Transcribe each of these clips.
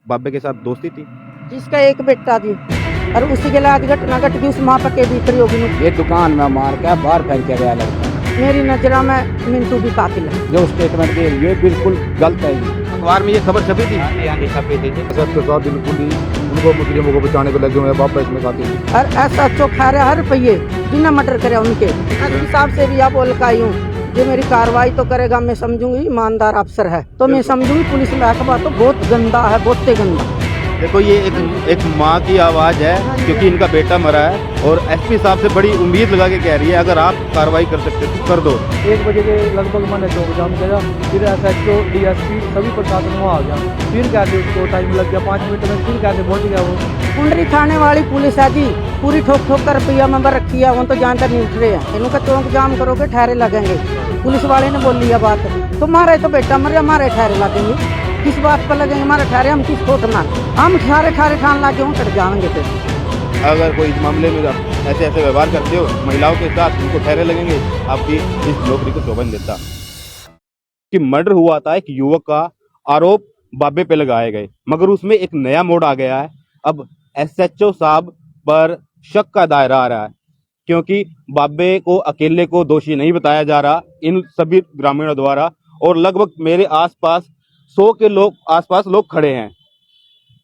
बाबे के साथ दोस्ती थी? जिसका एक बेटा थी और उसी के लिए घटना घट गई उस माँ के भीतर होगी। ये दुकान में मार के बाहर फेंक के गया लड़का। मेरी नजर में मिंटू भी कातिल है। जो स्टेटमेंट दे ये बिल्कुल गलत है। अखबार में ये खबर छपी थी? हाँ जी छपी थी जी। सच के साथ बिल्कुल ही उनको मुजरिमों को बचाने पे लगे हुए हैं। बाबा इसमें कातिल है। और ऐसा चौखा रहा हर रुपये जिन्हें मर्डर करे उनके हिसाब से भी आप बोल का यूँ ये मेरी कार्रवाई तो करेगा, मैं समझूंगी ईमानदार अफसर है तो मैं समझूंगी पुलिस महकमा तो बहुत गंदा है, बहुत गंदा। देखो ये एक माँ की आवाज़ है क्योंकि इनका बेटा मरा है और एसपी साहब से बड़ी उम्मीद लगा के कह रही है अगर आप कार्रवाई कर सकते तो कर दो। 1 बजे के लगभग मैंने चौक जाम किया, फिर SHO DSP सभी प्रशासन वहाँ आ गया, फिर कैसे उसको टाइम लग गया 5 मिनट में, फिर कैसे पहुँच गया वो। कुंडरी थाने वाली पुलिस है जी, पूरी ठोक ठोक कर रुपया में रखी है, वो तो जानकर नहीं उठ रहे हैं। इनका चौक जाम करोगे ठहरे लगेंगे। पुलिस वाले ने बोल लिया बात, तुम्हारे तो बेटा मर हमारे ठहरे लगेंगे। किस बात पर लगेंगे हमारे ठहरे, हम किस को उठना, हम ठहरे ठहरे ठान ला के कट जाएंगे। फिर अगर कोई इस मामले में ऐसे व्यवहार करते हो महिलाओं के साथ उनको ठहरे लगेंगे। आपकी इस नौकरी को शोभन देता कि मर्डर हुआ था एक युवक का, आरोप बाबे पे लगाए गए, मगर उसमें एक नया मोड़ आ गया है। अब SHO साहब पर शक का दायरा आ रहा है क्योंकि बाबे को अकेले को दोषी नहीं बताया जा रहा इन सभी ग्रामीणों द्वारा, और लगभग मेरे आसपास 100 के आसपास लोग खड़े हैं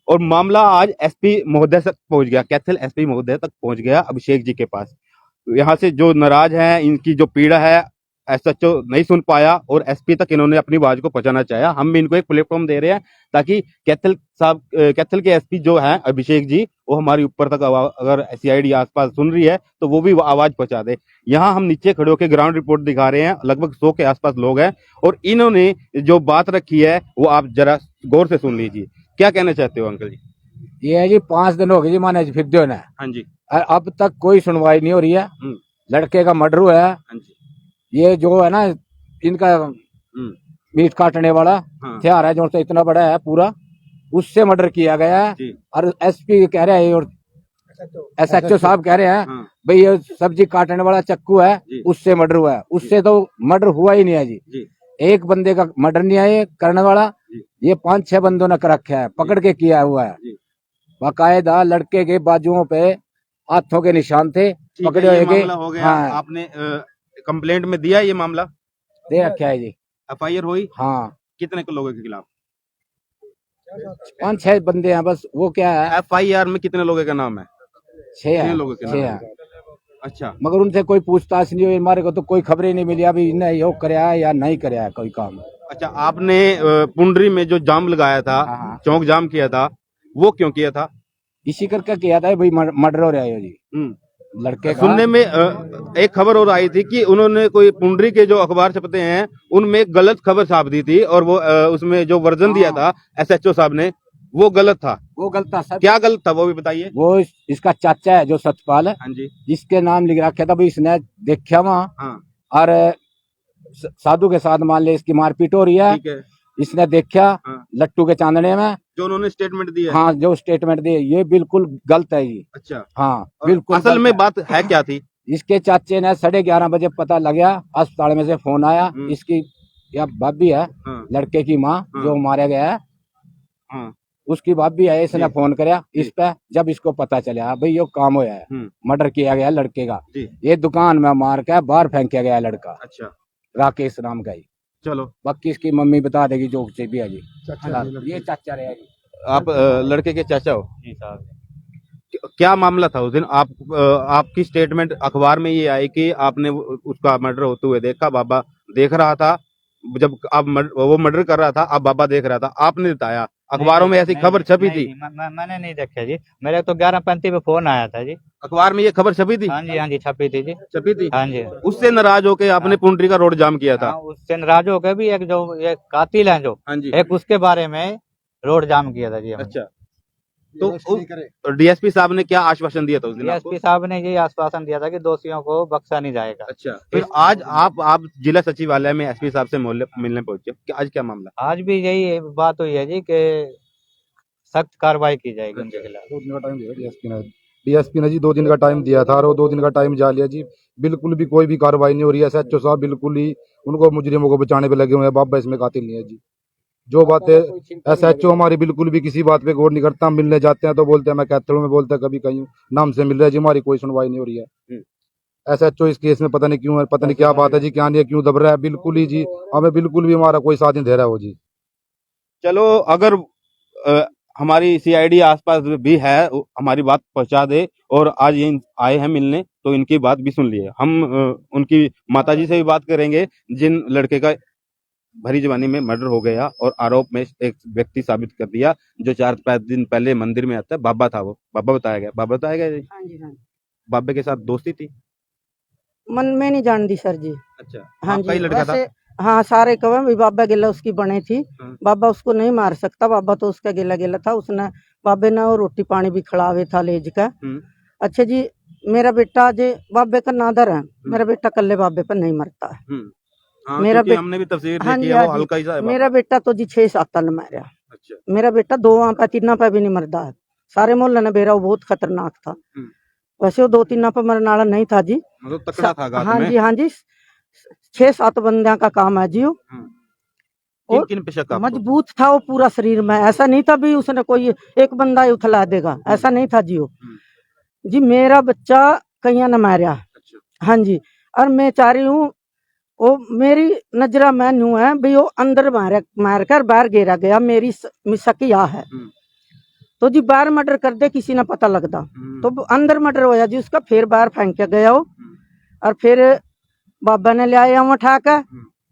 और मामला आज SP महोदय तक पहुंच गया, कैथल SP महोदय तक पहुंच गया, अभिषेक जी के पास। यहाँ से जो नाराज हैं, इनकी जो पीड़ा है SHO नहीं सुन पाया और SP तक इन्होंने अपनी आवाज को पहुंचाना चाहा। हम भी इनको एक प्लेटफॉर्म दे रहे हैं ताकि कैथल के SP जो हैं अभिषेक जी, वो हमारी ऊपर तक अगर CID आसपास सुन रही है तो वो भी आवाज पहुंचा दे। यहाँ हम नीचे खड़े होकर ग्राउंड रिपोर्ट दिखा रहे हैं, लगभग 100 के आसपास लोग हैं और इन्होंने जो बात रखी है वो आप जरा गौर से सुन लीजिए। क्या कहना चाहते हो अंकल जी? ये है जी 5 दिन हो गए जी माने फिर जो है। हाँ जी। और अब तक कोई सुनवाई नहीं हो रही है। लड़के का मर्डर हुआ है। हाँ जी। ये जो है ना इनका मीट काटने वाला हथियार है जो तो इतना बड़ा है पूरा, उससे मर्डर किया गया है। और SP कह रहे हैं और SHO साहब कह रहे हैं भाई ये सब्जी काटने वाला चक्कू है उससे मर्डर हुआ है। उससे तो मर्डर हुआ ही नहीं है जी। एक बंदे का मर्डर नहीं है ये करने वाला, ये 5-6 बंदों ने कर रखा है, पकड़ के किया हुआ है। बाकायदा लड़के के बाजुओं पे हाथों के निशान थे, पकड़े हुए। हाँ आपने कंप्लेंट में दिया ये मामला? दे रखा है जी। FIR हुई? हाँ। कितने लोगों के खिलाफ? 5-6 बंदे हैं बस। वो क्या है FIR में कितने लोगों का नाम है? 6 लोगों के नाम है। अच्छा, मगर उनसे कोई पूछताछ नहीं हुई, हमारे को तो कोई खबर ही नहीं मिली अभी इन्हें यो कराया है या नहीं कराया है कोई काम। अच्छा, आपने पुंडरी में जो जाम लगाया था, चौक जाम किया था, वो क्यों किया था? इसी करके किया था भाई मर्डर हो रहा है जी लड़के का। सुनने में एक खबर और आई थी कि उन्होंने कोई पुंडरी के जो अखबार छपते हैं उनमें गलत खबर छाप दी थी और वो उसमें जो वर्जन दिया था SHO साहब ने वो गलत था। वो गलत था सर। क्या गलत था वो भी बताइए। वो इसका चाचा है जो सतपाल है। हाँ जी। जिसके नाम लिख रखा था भाई, इसने देखा वहाँ और साधु के साथ मान ले इसकी मारपीट हो रही है। ठीक है। इसने देखा लट्टू के चांदने में जो उन्होंने स्टेटमेंट दिया। हाँ जो स्टेटमेंट दिए ये बिल्कुल गलत है ये। अच्छा। हाँ बिल्कुल। असल में बात है क्या थी? इसके चाचे ने 11:30 बजे पता लगा, अस्पताल में से फोन आया, इसकी या भाभी है लड़के की माँ जो मारा गया है, उसकी भाभी है, इसने फोन कराया इस पे। जब इसको पता चला भाई ये काम होया है, मर्डर किया गया लड़के का, ये दुकान में मार के बाहर फेंका गया लड़का। अच्छा। राकेश नाम का ही। चलो बाकी इसकी मम्मी बता देगी जो कुछ भी है जी। ये चाचा रहे जी। आप लड़के के चाचा हो? जी साहब। क्या मामला था उस दिन? आपकी स्टेटमेंट अखबार में ये आई कि आपने उसका मर्डर होते हुए देखा, बाबा देख रहा था जब आप वो मर्डर कर रहा था, आप बाबा देख रहा था, आपने बताया। अखबारों में ऐसी खबर छपी थी? मैंने नहीं देखा जी, मेरे तो 11:35 पे फोन आया था जी। अखबार में ये खबर छपी थी? हाँ जी छपी थी जी। छपी थी? हाँ जी। उससे नाराज होकर आपने पुंडरी का रोड जाम किया था? उससे नाराज होकर भी एक जो ये कातिल है जो, एक उसके बारे में रोड जाम किया था जी। अच्छा। तो DSP साहब ने क्या आश्वासन दिया था उस दिन? DSP साहब ने ये आश्वासन दिया था कि दोषियों को बख्शा नहीं जाएगा। अच्छा। फिर आज आप जिला सचिवालय में SP साहब से मिलने पहुंचे, आज क्या मामला? आज भी यही बात हुई है जी कि सख्त कार्रवाई की जाएगी उनके खिलाफ। 2 दिन का टाइम दिया DSP ने जी, 2 दिन का टाइम दिया था और वो 2 दिन का टाइम जा लिया जी। बिल्कुल भी कोई भी कार्रवाई नहीं हो रही है। SHO साहब बिल्कुल ही उनको मुजरिमों को बचाने पे लगे हुए हैं। बाबा इसमें कातिल नहीं है जी। जो बातें SHO हमारी बिल्कुल भी किसी बात पे गौर नहीं करता। मिलने जाते हैं तो बोलते हैं मैं कैथल में, बोलते हैं कभी कहीं नाम से मिल रहा है जी, हमारी कोई सुनवाई नहीं हो रही है। SHO इस केस में पता नहीं क्यों है, पता नहीं क्या बात है जी, क्या नहीं है, क्यों दब रहा है, बिल्कुल ही जी हमें बिल्कुल भी हमारा कोई साथ नहीं दे रहा है वो जी। चलो अगर हमारी CID आसपास भी है, हमारी बात पहुंचा दे और आज ये आए हैं मिलने, तो इनकी बात भी सुन लिए। हम उनकी माताजी से भी बात करेंगे जिन लड़के का भरी जवानी में मर्डर हो गया और आरोप में एक व्यक्ति साबित कर दिया जो 4-5 दिन पहले मंदिर में आता है। बाबा था वो, बाबा बताया गया। बाबा बताया गया जी, हाँ जी हाँ। बाबे के साथ दोस्ती थी। मन में नहीं जानती सर जी। अच्छा, हाँ आपका ही जी, लड़का था। वैसे हाँ सारे कवे भी बाबा गिला उसकी बने थी। बाबा उसको नहीं मार सकता, बाबा तो उसका गिला गिला था। उसने बाबे ने वो रोटी पानी भी खिलावे था लेज का। अच्छा जी, मेरा बेटा जे बाबे का नादर है, मेरा बेटा कल्ले बाबे पर नहीं मरता है। हाँ, मेरा क्योंकि हमने भी तफसीर हाँ देखी जी है, हाँ वो जी, हल्का ही सा है बाबा। मेरा बेटा तो जी 6-7 साल मारा। अच्छा, मेरा बेटा 2 पे 3 पे भी नहीं मरदा है। सारे मोहल्ले ने बेरा वो बहुत खतरनाक था। वैसे वो 2-3 पे मरने वाला नहीं था जी, मतलब तकड़ा था गात हाँ में। जी हाँ जी, 6-7 बंदों का काम है जी वो। किन किन पे शक आपको? मजबूत था वो पूरा शरीर में, ऐसा नहीं था भी उसने कोई एक बंदा ही उठला देगा, ऐसा नहीं था जी वो। जी मेरा बच्चा कहीं न मारा। हाँ जी, और मैं चाह रही हूँ वो मेरी नजरा में न्यू है भी वो अंदर मार कर बाहर गिरा गया, मेरी शकिया है। तो जी बाहर मर्डर कर दे किसी ने पता लगता, तो अंदर मर्डर होया जी उसका, फिर बाहर फेंक के गया वो। और फिर बाबा ने ले आया वहाँ ठाकर,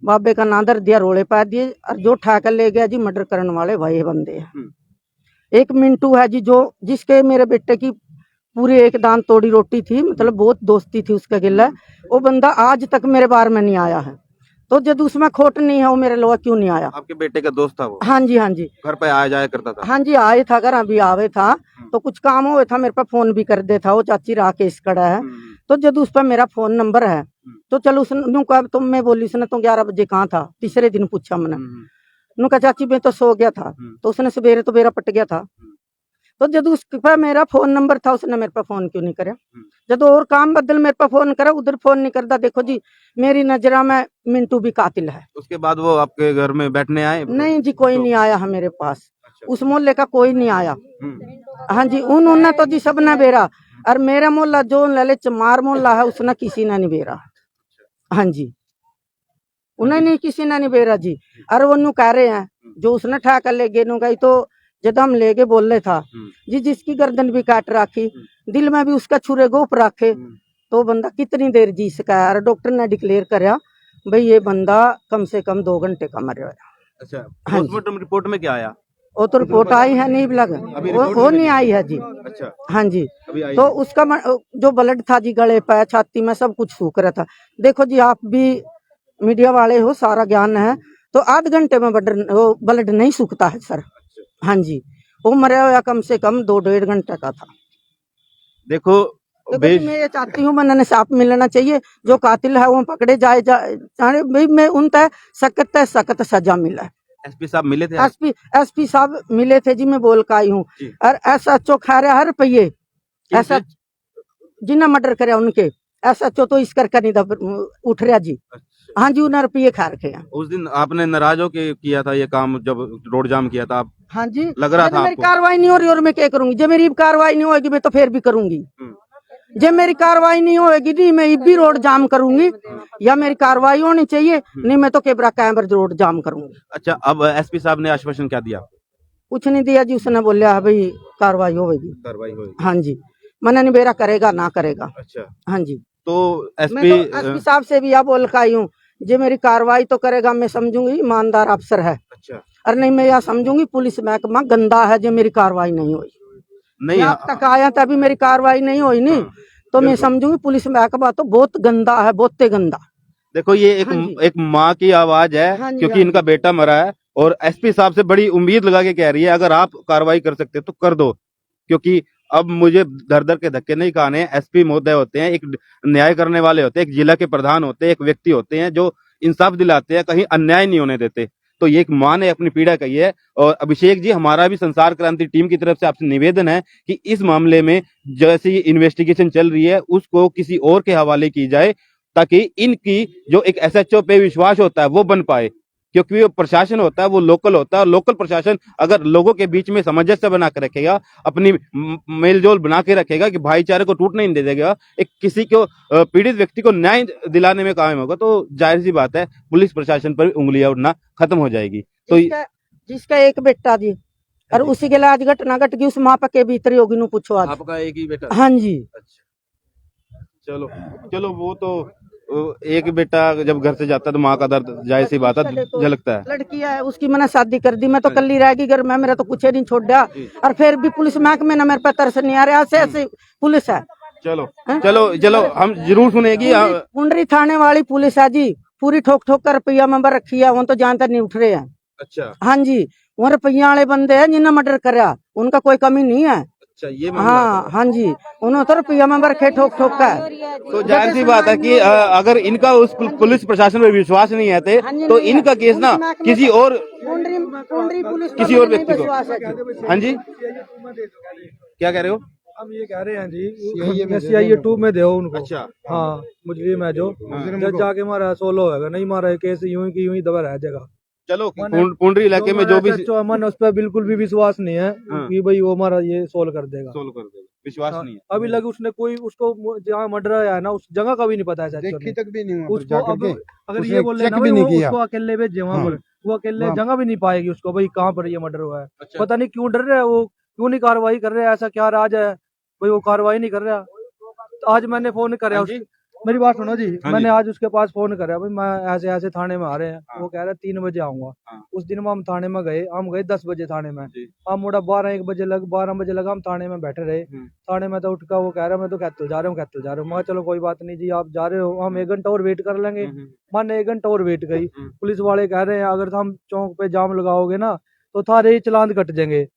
बाबे का नादर दिया, रोले पा दिए, और जो ठाकर ले गया जी मर्डर करने वाले वही बंदे हैं। एक मिंटू है जी जो जिसके मेरे बेटे की पूरी एक दान तोड़ी रोटी थी, मतलब बहुत दोस्ती थी उसका गिला। वो बंदा आज तक मेरे बार में नहीं आया है, तो जब उसमें खोट नहीं है वो मेरे लोग क्यों नहीं आया? आपके बेटे का दोस्त था वो? हाँ जी हाँ जी, घर पे आया जाया करता था? हाँ जी आए था, घर अभी आवे था तो कुछ काम हुए था, मेरे पे फोन भी कर दे था। वो चाची राकेश कड़ा है, तो जब उस पर मेरा फोन नंबर है तो चलो उसने कहा, तुम मैं बोली उसने तो 11 बजे कहाँ था, तीसरे दिन पूछा मैंने। नु कहा चाची मैं तो सो गया था, तो उसने सवेरे तो मेरा पट गया था। तो जब उस पर मेरा फोन नंबर था उसने मेरे पे फोन क्यों नहीं करे? जब और काम बदल मेरे पे फोन करा, उधर फोन नहीं करता। देखो जी मेरी नजरा में मिंटू भी कातिल है। उसके बाद वो आपके घर में बैठने आए? नहीं जी कोई नहीं आया है मेरे पास, उस मोहल्ले का कोई नहीं आया। हाँ जी उन्होंने तो जी सबने बेरा, और मेरा मोहल्ला जो ललित चमार मोहल्ला है उसने किसी ने नहीं बेरा। हाँ जी उन्हें नहीं किसी ने नहीं बेरा जी। और वो नु कह रहे हैं जो उसने ठाकर ले गए नु गई, तो जब हम लेके बोल रहे था जी, जिसकी गर्दन भी काट रखी, दिल में भी उसका छुरे गोप रखे, तो बंदा कितनी देर जी सका है? और डॉक्टर ने डिक्लेयर करा भाई ये बंदा कम से कम 2 घंटे का मर गया। अच्छा, पोस्टमार्टम रिपोर्ट में क्या आया? वो तो रिपोर्ट आई है नहीं लगा, वो नहीं आई है जी। अच्छा, हाँ जी, अभी आई तो है। उसका जो ब्लड था जी गले पे छाती में सब कुछ सूख रहा था। देखो जी आप भी मीडिया वाले हो, सारा ज्ञान है, तो आध घंटे में वो ब्लड नहीं सूखता है सर। हाँ जी वो मरा हुआ कम से कम 2-1.5 घंटे का था। देखो मैं ये चाहती हूँ मैंने साफ मिलना चाहिए, जो कातिल है वो पकड़े जाए भाई मैं उन तक सख्त सजा मिला। SP साहब मिले थे? एसपी साहब मिले थे जी, मैं बोल का आई हूँ। और SHO खा रहा हर रुपये, ऐसा जिन्हें मर्डर करे उनके SHO तो इस करके नहीं उठ रहा जी। हाँ जी उन्हें रुपये खा रखे हैं। उस दिन आपने नाराज होके किया था ये काम, जब रोड जाम किया था आप? हाँ जी लग रहा था मेरी आपको? कार्रवाई नहीं हो रही और मैं क्या करूंगी? जब मेरी कार्रवाई नहीं होगी मैं तो फिर भी करूंगी। जब मेरी कार्रवाई नहीं होगी नहीं मैं भी रोड जाम करूंगी, या मेरी कार्रवाई होनी चाहिए, नहीं मैं तो कैमरा कैमरा रोड जाम करूंगी। अच्छा, अब SP साहब ने आश्वासन क्या दिया? कुछ नहीं दिया जी, उसने बोलिया भाई कार्रवाई होगी। कार्रवाई होगी? हाँ जी मैंने नहीं बेरा करेगा ना करेगा। अच्छा, हाँ जी तो मैं तो SP साहब से भी यह बोल का आई हूँ, जो मेरी कार्रवाई तो करेगा मैं समझूंगी ईमानदार अफसर है। अच्छा, और नहीं मैं यह समझूंगी पुलिस महकमा गंदा है जो मेरी कार्रवाई नहीं हुई। नहीं अब तक आया था अभी मेरी कार्रवाई नहीं हुई नहीं, तो मैं समझूंगी पुलिस महकमा तो बहुत गंदा है, बहुत गंदा। देखो ये एक माँ की आवाज है, क्योंकि इनका बेटा मरा है और SP साहब से बड़ी उम्मीद लगा के कह रही है अगर आप कार्रवाई कर सकते तो कर दो, क्योंकि अब मुझे दर दर के धक्के नहीं खाने। SP महोदय होते हैं, एक न्याय करने वाले होते हैं, एक जिला के प्रधान होते हैं, एक व्यक्ति होते हैं जो इंसाफ दिलाते हैं, कहीं अन्याय नहीं होने देते। तो ये एक माँ ने अपनी पीड़ा कही है। और अभिषेक जी, हमारा भी संसार क्रांति टीम की तरफ से आपसे निवेदन है कि इस मामले में जैसे ये इन्वेस्टिगेशन चल रही है उसको किसी और के हवाले की जाए, ताकि इनकी जो एक SHO पे विश्वास होता है वो बन पाए, क्योंकि वो प्रशासन होता है वो लोकल होता है, और लोकल प्रशासन अगर लोगों के बीच में सामंजस्य बना के रखेगा, अपनी मेलजोल बना के रखेगा कि भाईचारे को टूटने नहीं देगा, एक किसी को पीड़ित व्यक्ति को न्याय दिलाने में कायम होगा, तो जाहिर सी बात है पुलिस प्रशासन पर उंगलियां उठना खत्म हो जाएगी। तो जिसका एक बेटा जी और उसी के लिए आज घटना घट गई, उस माँ के भीतर होगी नु पूछो आज। आपका एक ही बेटा? हाँ जी। अच्छा, चलो चलो, वो तो एक बेटा जब घर से जाता है तो माँ का दर्द जाहिर सी बात है झलकता है। लड़की है उसकी मैंने शादी कर दी, मैं तो कल ही रह गई घर में, मेरा तो कुछ नहीं छोड़ दिया, और फिर भी पुलिस महकमे ना मेरे पे तरस नहीं आ रहा, ऐसे ऐसे पुलिस है। चलो चलो चलो, हम जरूर सुनेगी। पुंडरी थाने वाली पुलिस है जी, पूरी ठोक ठोक कर रुपया मेंबर रखी है, वो तो जानते नहीं उठ रहे हैं। अच्छा, हाँ जी, वो रुपया वाले बंदे हैं जिन्हें मर्डर करा, उनका कोई कमी नहीं है। अच्छा, ये हाँ हाँ जी, उन्होंने तो रुपया मेंबर रखे ठोक ठोक कर। तो जाहिर सी बात है कि अगर इनका उस पुलिस प्रशासन में विश्वास नहीं है तो इनका केस ना किसी और पुलिस किसी और व्यक्ति को। हाँ जी, क्या कह रहे हो? हम ये कह रहे हैं जी CIA 2 में दो उनको। अच्छा, हाँ, मुजरिम है जो जज जाके मारा सोलो है, नहीं मारा केस यूं ही की यूं ही दबा रह जाएगा। चलो, पुंडरी इलाके में जो भी मन उस पर बिल्कुल भी विश्वास नहीं है कि भाई वो हमारा ये सोल्व कर देगा, विश्वास नहीं है। अभी लगे उसने कोई उसको जहाँ मर्डर है ना उस जगह का भी नहीं पता है, देखी तक भी नहीं उसको। अब अगर ये बोले ना उसको अकेले भेजे वहाँ पर, वो अकेले जगह भी नहीं पाएगी उसको, भाई कहाँ पर ये मर्डर हुआ है। पता नहीं क्यों डर रहे हैं वो, क्यों नहीं कार्रवाई कर रहे हैं, ऐसा क्या राज है भाई वो कार्रवाई नहीं कर रहा। तो आज मैंने फोन कराया, मेरी बात सुनो जी, मैंने आज उसके पास फोन कराया, भाई मैं ऐसे ऐसे थाने में आ रहे हैं। वो कह रहा है 3 बजे आऊंगा। उस दिन हम थाने में गए, हम गए 10 बजे थाने में, हम मोड़ा 12 बजे लगा हम थाने में बैठे रहे। थाने में तो उठ का वो कह रहा है मैं तो कैथल जा रहा हूँ। मैं चलो कोई बात नहीं जी, आप जा रहे हो, हम 1 घंटा और वेट कर लेंगे। मैंने 1 घंटा और वेट गई, पुलिस वाले कह रहे हैं अगर हम चौक पे जाम लगाओगे ना तो थारे ही चलान कट जाएंगे।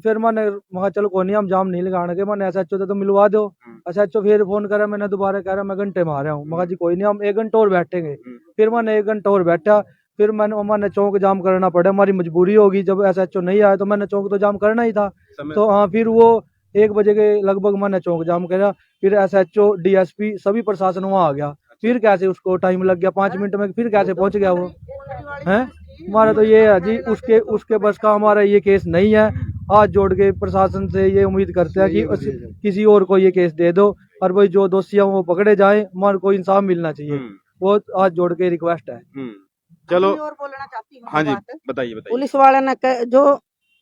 फिर मैंने चलो कोई नहीं, हम जाम नहीं लगाने, मैंने SHO तो मिलवा दो। SHO फिर फोन करा, मैंने दोबारा कह रहा मैं घंटे में आ रहा हूँ। मगर जी कोई नहीं, हम 1 घंटा और बैठेंगे। फिर मैंने 1 घंटा और बैठा, फिर मैंने चौक जाम करना पड़ा, हमारी मजबूरी होगी, जब SHO नहीं आया तो मैंने चौक तो जाम करना ही था। तो हाँ, फिर वो 1 बजे के लगभग मैंने चौक जाम करा, फिर SHO DSP सभी प्रशासन वहाँ आ गया। फिर कैसे उसको टाइम लग गया 5 मिनट में, फिर कैसे पहुंच गया वो है। हमारा तो ये है जी, उसके बस का हमारा ये केस नहीं है। हाथ जोड़ के प्रशासन से ये उम्मीद करते हैं कि किसी और को ये केस दे दो, और भाई जो दोषी हैं वो पकड़े जाए, हमारे को इंसाफ मिलना चाहिए, वो हाथ जोड़ के रिक्वेस्ट है। चलो, और बोलना चाहती हूँ। हाँ जी, बताइए। पुलिस वाले ने जो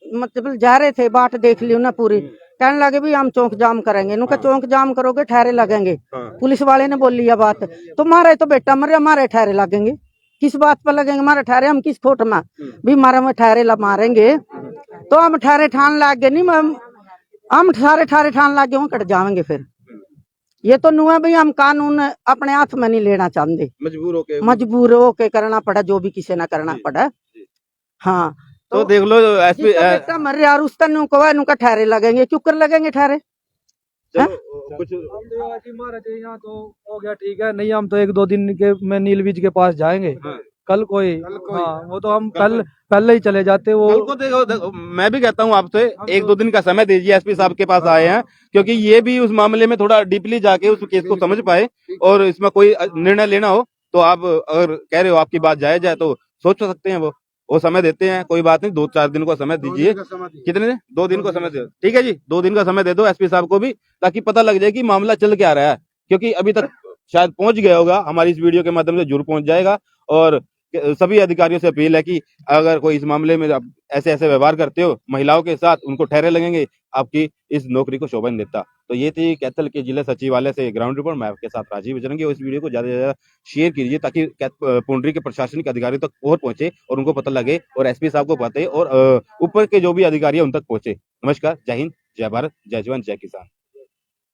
मतलब जा रहे थे, बाट देख ली ना पूरी, कहने लगे भी हम चौक जाम करेंगे। इनका चौक जाम करोगे ठहरे लगेंगे। पुलिस वाले ने बोल लिया बात, तो मारे तो बेटा मरे, हमारे ठहरे लगेंगे। किस बात पर लगेंगे हमारे ठहरे, हम किस खोट में भी मारे में ठहरे मारेंगे, तो हम ठहरे ठान लाग गए नहीं, हम ठहरे ठान लाग गए, वहाँ कट जाएंगे। फिर ये तो नुआ भाई, हम कानून अपने हाथ में नहीं लेना चाहते, मजबूर होके करना पड़ा, जो भी किसी ना करना पड़ा। हाँ, तो देख लो SP मर रहा, और उस तनु को ठहरे लगेंगे, क्यों कर लगेंगे ठहरे। कुछ यहाँ तो हो गया, ठीक है, नहीं हम तो 1-2 दिन के में नीलबीज के पास जाएंगे। कल कोई हाँ, वो तो हम पहले ही चले जाते। वो कल को देखो, मैं भी कहता हूँ आपसे 1-2 दिन का समय दीजिए। SP साहब के पास आए हैं, क्योंकि ये भी उस मामले में थोड़ा डीपली जाके उस केस को समझ पाए, और इसमें कोई निर्णय लेना हो तो आप अगर कह रहे हो आपकी बात जायज है तो सोच सकते हैं। वो समय देते हैं, कोई बात नहीं, 2-4 दिन का समय दीजिए। कितने दिन? 2 दिन का समय दे, ठीक है जी, 2 दिन का समय दे दो SP साहब को भी, ताकि पता लग जाए कि मामला चल क्या रहा है। क्योंकि अभी तक शायद पहुंच गया होगा, हमारी इस वीडियो के माध्यम से जरूर पहुंच जाएगा। और सभी अधिकारियों से अपील है कि अगर कोई इस मामले में आप ऐसे व्यवहार करते हो महिलाओं के साथ, उनको ठहरे लगेंगे, आपकी इस नौकरी को शोभा नहीं देता। तो ये थी कैथल के जिला सचिवालय से ग्राउंड रिपोर्ट। मैं आपके साथ राजीव बजरंगी। इस वीडियो को ज्यादा से ज्यादा शेयर कीजिए, ताकि पुंडरी के प्रशासनिक अधिकारियों तक और पहुंचे और उनको पता लगे, और SP साहब को पता है, और ऊपर के जो भी अधिकारी है उन तक पहुंचे। नमस्कार, जय हिंद, जय भारत, जय जवान, जय किसान।